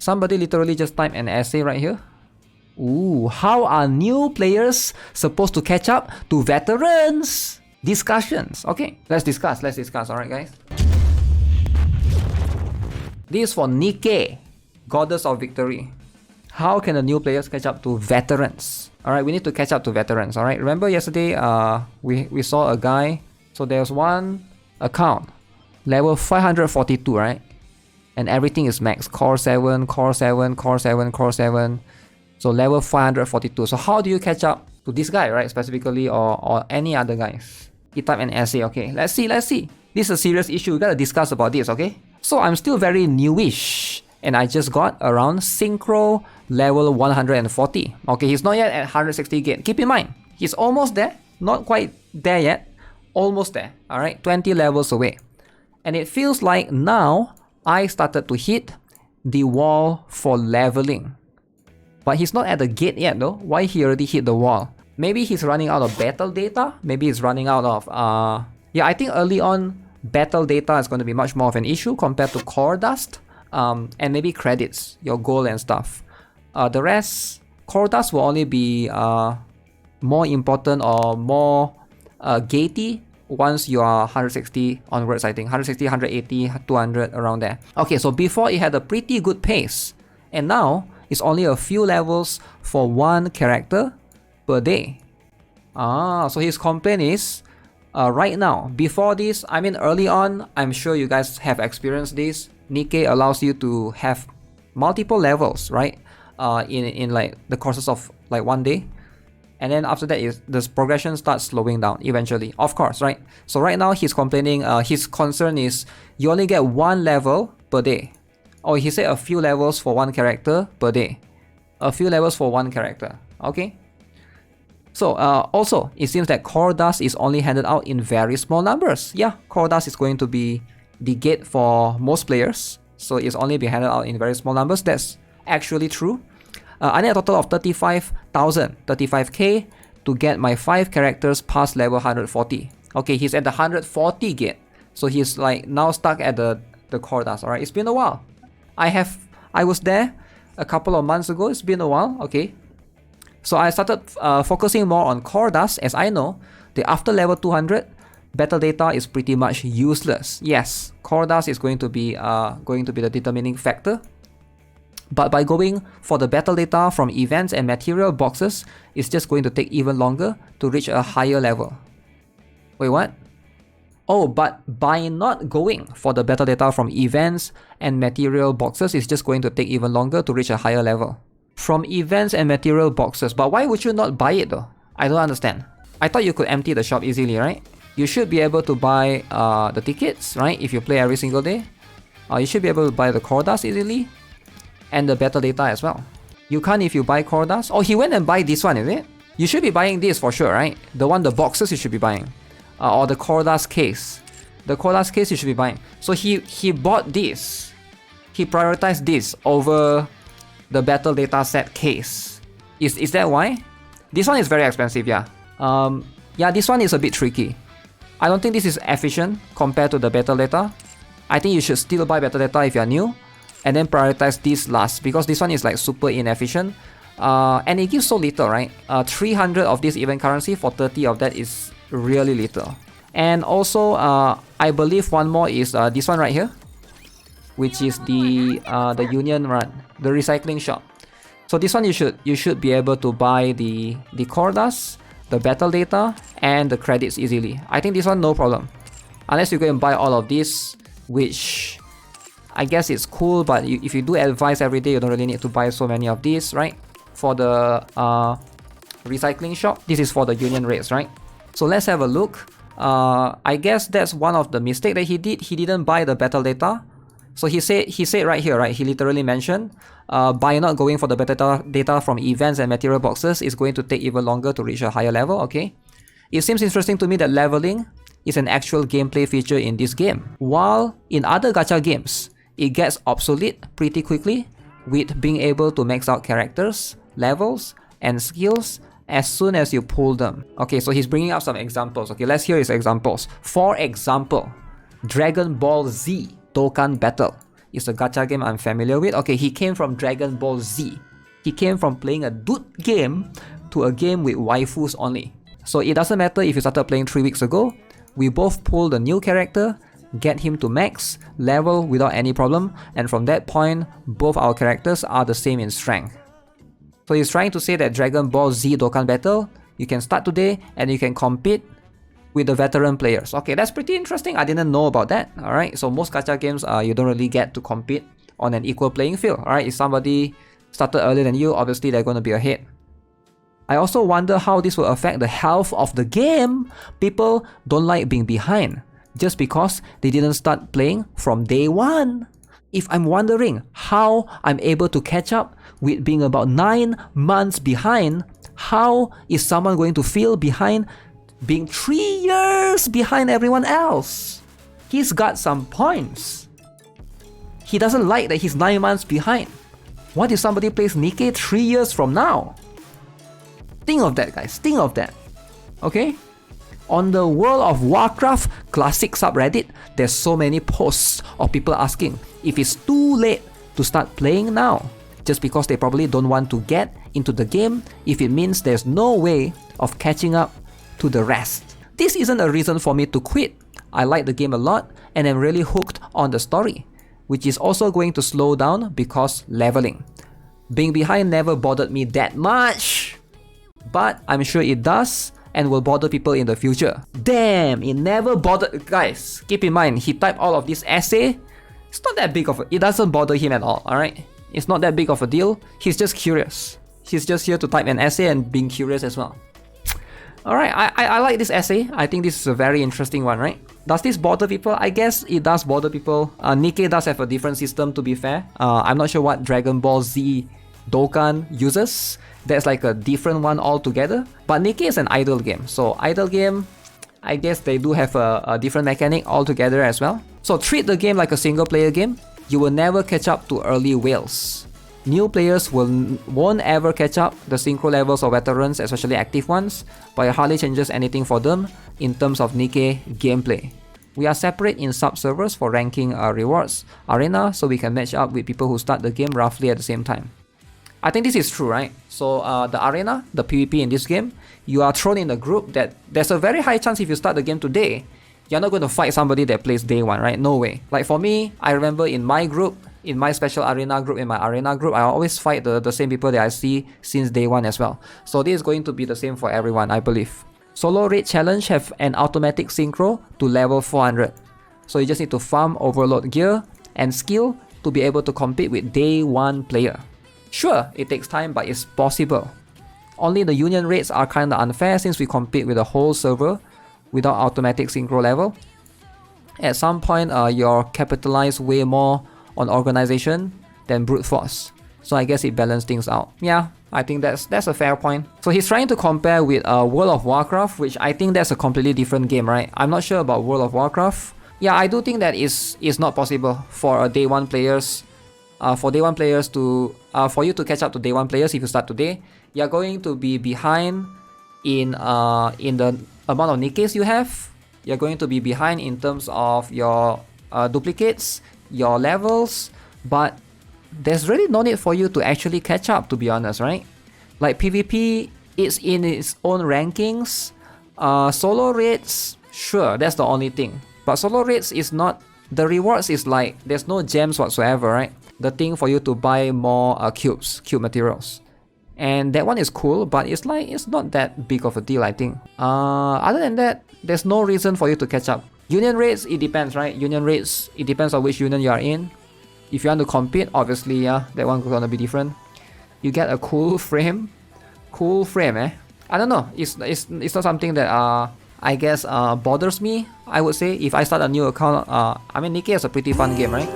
Somebody literally just type an essay right here. Ooh, how are new players supposed to catch up to veterans? Discussions. Okay, let's discuss. Alright, guys. This is for Nikke, Goddess of Victory. How can the new players catch up to veterans? Alright, we need to catch up to veterans. Alright, remember yesterday we saw a guy. So there's one account, level 542, right? And everything is max. Core 7, Core 7, Core 7, Core 7. So level 542. So how do you catch up to this guy, right? Specifically, or any other guys? He type an essay, okay? Let's see. This is a serious issue. We gotta discuss about this, okay? So I'm still very newish. And I just got around Synchro level 140. Okay, he's not yet at 160 gate. Keep in mind, he's almost there. Not quite there yet. Almost there, alright? 20 levels away. And it feels like now I started to hit the wall for leveling. But he's not at the gate yet though. Why he already hit the wall? Maybe he's running out of battle data. Maybe he's running out of... Yeah, I think early on, battle data is going to be much more of an issue compared to core dust. And maybe credits, your goal and stuff. The rest, core dust will only be more important or more gatey once you are 160 onwards, I think. 160, 180, 200, around there. Okay, so before it had a pretty good pace. And now, it's only a few levels for one character per day. So his complaint is, right now, before this, I mean early on, I'm sure you guys have experienced this. Nikke allows you to have multiple levels, right? In like the courses of like one day. And then after that, the progression starts slowing down eventually, of course, right? So right now he's complaining, his concern is you only get one level per day. Or he said a few levels for one character per day. A few levels for one character, okay? So also, it seems that core dust is only handed out in very small numbers. Yeah, core dust is going to be the gate for most players. So it's only being handed out in very small numbers. That's actually true. I need a total of 35k to get my 5 characters past level 140. Okay, he's at the 140 gate. So he's like now stuck at the core dust, alright? It's been a while. I was there a couple of months ago. It's been a while, okay? So I started focusing more on core dust, as I know that after level 200, battle data is pretty much useless. Yes, core dust is going to be the determining factor. But by going for the battle data from events and material boxes, it's just going to take even longer to reach a higher level. Wait, what? Oh, but by not going for the battle data from events and material boxes, it's just going to take even longer to reach a higher level. From events and material boxes, but why would you not buy it though? I don't understand. I thought you could empty the shop easily, right? You should be able to buy the tickets, right? If you play every single day. You should be able to buy the core dust easily. And the battle data as well. You can't if you buy core dust. Oh, he went and buy this one, is it? You should be buying this for sure, right? The boxes you should be buying. Or the core dust case. The core dust case you should be buying. So he bought this. He prioritized this over the battle data set case. Is that why? This one is very expensive, yeah. Yeah, this one is a bit tricky. I don't think this is efficient compared to the battle data. I think you should still buy battle data if you're new. And then prioritize this last, because this one is like super inefficient. And it gives so little, right? 300 of this event currency for 30 of that is really little. And also, I believe one more is this one right here, which is the Union Run, the recycling shop. So this one you should be able to buy the core dust, the battle data, and the credits easily. I think this one no problem, unless you go and buy all of this, which I guess it's cool, but if you do advice every day, you don't really need to buy so many of these, right? For the recycling shop, this is for the union rates, right? So let's have a look. I guess that's one of the mistakes that he did. He didn't buy the battle data. So he said right here, right? He literally mentioned, by not going for the battle data from events and material boxes, it's going to take even longer to reach a higher level, okay? It seems interesting to me that leveling is an actual gameplay feature in this game. While in other gacha games, it gets obsolete pretty quickly with being able to max out characters, levels, and skills as soon as you pull them. Okay, so he's bringing up some examples. Okay, let's hear his examples. For example, Dragon Ball Z Dokkan Battle. is a gacha game I'm familiar with. Okay, he came from Dragon Ball Z. He came from playing a dude game to a game with waifus only. So it doesn't matter if you started playing 3 weeks ago, we both pull the new character, get him to max, level without any problem, and from that point, both our characters are the same in strength. So he's trying to say that Dragon Ball Z Dokkan Battle, you can start today and you can compete with the veteran players. Okay, that's pretty interesting. I didn't know about that. Alright, so most gacha games, you don't really get to compete on an equal playing field. Alright, if somebody started earlier than you, obviously they're going to be ahead. I also wonder how this will affect the health of the game. People don't like being behind just because they didn't start playing from day one. If I'm wondering how I'm able to catch up with being about 9 months behind, how is someone going to feel behind being 3 years behind everyone else? He's got some points. He doesn't like that he's 9 months behind. What if somebody plays Nikke 3 years from now? Think of that, guys. Think of that. Okay? On the World of Warcraft Classic subreddit, there's so many posts of people asking if it's too late to start playing now, just because they probably don't want to get into the game if it means there's no way of catching up to the rest. This isn't a reason for me to quit. I like the game a lot and I'm really hooked on the story, which is also going to slow down because leveling. Being behind never bothered me that much, but I'm sure it does and will bother people in the future. Damn, it never bothered. Guys, keep in mind, he typed all of this essay. It's not that big of a... It doesn't bother him at all, alright? It's not that big of a deal. He's just curious. He's just here to type an essay and being curious as well. Alright, I like this essay. I think this is a very interesting one, right? Does this bother people? I guess it does bother people. Nikke does have a different system, to be fair. I'm not sure what Dragon Ball Z Dokkan uses. That's like a different one altogether. But Nikke is an idle game. So idle game, I guess they do have a different mechanic altogether as well. So treat the game like a single player game. You will never catch up to early whales. New players won't ever catch up the synchro levels of veterans, especially active ones, but it hardly changes anything for them in terms of Nikke gameplay. We are separate in sub-servers for ranking rewards arena, so we can match up with people who start the game roughly at the same time. I think this is true, right? So the arena, the PvP in this game, you are thrown in a group that there's a very high chance if you start the game today, you're not going to fight somebody that plays day one, right? No way. Like for me, I remember in my group, in my special arena group, I always fight the same people that I see since day one as well. So this is going to be the same for everyone, I believe. Solo raid challenge have an automatic synchro to level 400. So you just need to farm overload gear and skill to be able to compete with day one player. Sure, it takes time, but it's possible. Only the union rates are kinda unfair since we compete with the whole server without automatic synchro level. At some point, you're capitalized way more on organization than brute force. So I guess it balanced things out. Yeah, I think that's a fair point. So he's trying to compare with World of Warcraft, which I think that's a completely different game, right? I'm not sure about World of Warcraft. Yeah, I do think that is not possible for day one players. For you to catch up to day one players if you start today, you're going to be behind in the amount of Nikkes you have. You're going to be behind in terms of your duplicates, your levels, but there's really no need for you to actually catch up, to be honest, right? Like PvP is in its own rankings. Solo raids, sure, that's the only thing. But solo raids is not, the rewards is like, there's no gems whatsoever, right? The thing for you to buy more cube materials. And that one is cool, but it's like, it's not that big of a deal, I think. Other than that, there's no reason for you to catch up. Union raids, it depends, right? Union raids, it depends on which union you are in. If you want to compete, obviously, yeah, that one's gonna be different. You get a cool frame, eh? I don't know, it's not something that I guess bothers me, I would say. If I start a new account, I mean, Nikke is a pretty fun game, right?